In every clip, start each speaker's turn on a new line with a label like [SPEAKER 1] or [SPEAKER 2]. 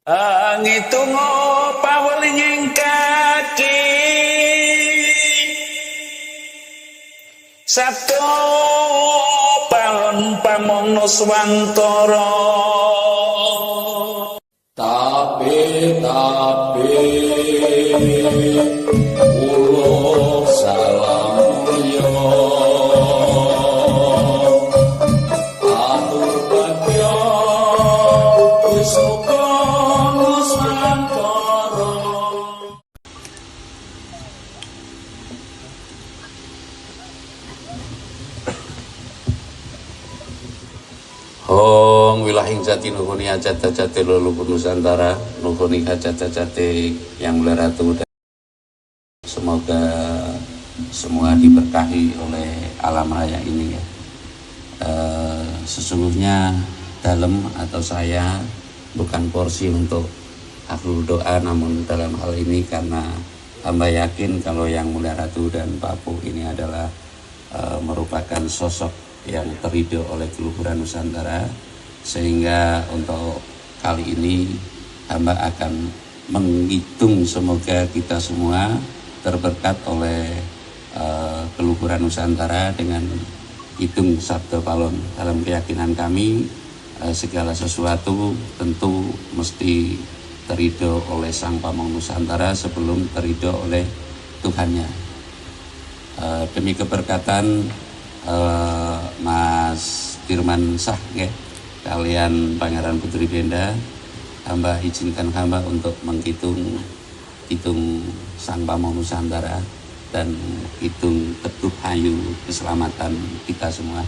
[SPEAKER 1] Ngitungo pawelinging kaki Sabdo palon pamongno swantara
[SPEAKER 2] Tapi ulo salam yo atur bagyo wis muga nusantara. Hong wilahing jati nuhuni hajat-hajati leluhur Nusantara, nuhuni hajat-hajati yang mulia Ratu. Semoga semua diberkahi oleh alam raya ini ya. Sesungguhnya dalam atau saya bukan porsi untuk akhul doa, namun dalam hal ini karena hamba yakin kalau yang mulia Ratu dan Papu ini adalah merupakan sosok yang teridho oleh keluhuran Nusantara, sehingga untuk kali ini hamba akan menghitung semoga kita semua terberkat oleh keluhuran Nusantara dengan hitung sabda palon. Dalam keyakinan kami segala sesuatu tentu mesti teridho oleh Sang Pamong Nusantara sebelum teridho oleh Tuhannya. Demi keberkatan Mas Firman Sah ya, kalian Pangeran Putri Benda, hamba izinkan hamba untuk menghitung Sang Pamong Nusantara dan hitung teduh hayu keselamatan kita semua.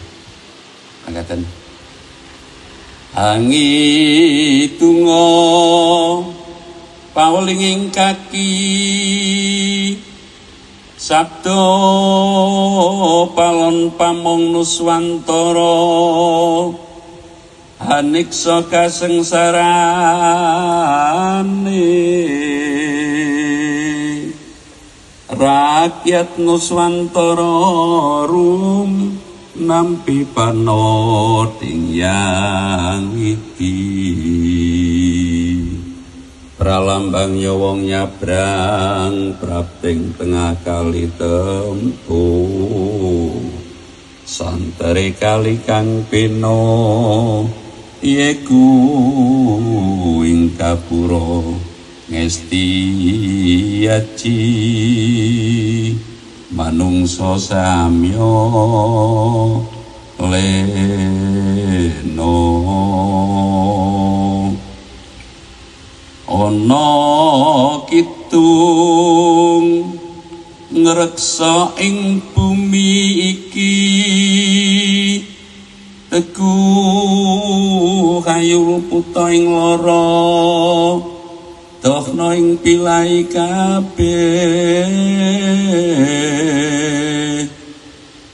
[SPEAKER 2] Angkatan angitungo pawelinging kaki Sabdo palon pamong nuswantara haniksa kasengsarane rakyat nuswantara rum nampi panoting yang iki pralambang nyowong nyabrang prapting tengah kali tempuh santere kali kang pino yeku ing kapura ngesti aji manungsa samya leno ana kitung ngreksa ing bumi iki teguh kayu puta ing lara dohna ing pilai kabeh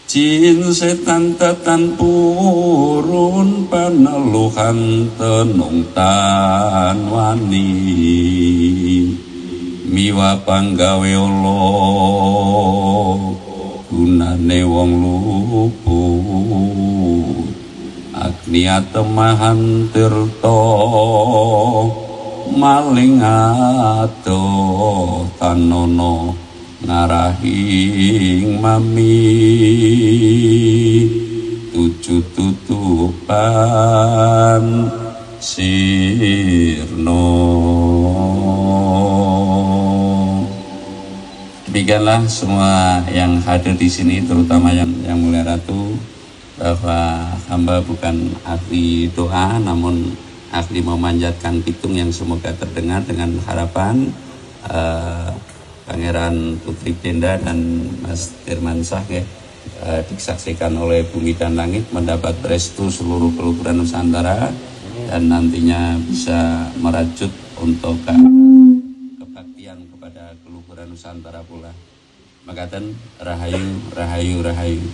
[SPEAKER 2] jin setan tetan purun paneluhan tenung tan wani miwa panggawe Allah gunane wong luput agni atemahan tirta maling ato tanono ngarahing mami tutupan sirno. Demikianlah semua yang hadir di sini, terutama yang mulia Ratu, bahwa hamba bukan ahli doa, namun ahli memanjatkan pitung yang semoga terdengar dengan harapan Pangeran Putri Benda dan Mas Firman Sah ya, disaksikan oleh bumi dan langit, mendapat restu seluruh keluhuran Nusantara dan nantinya bisa merajut untuk kebaktian kepada keluhuran Nusantara pula. Makaten rahayu rahayu rahayu.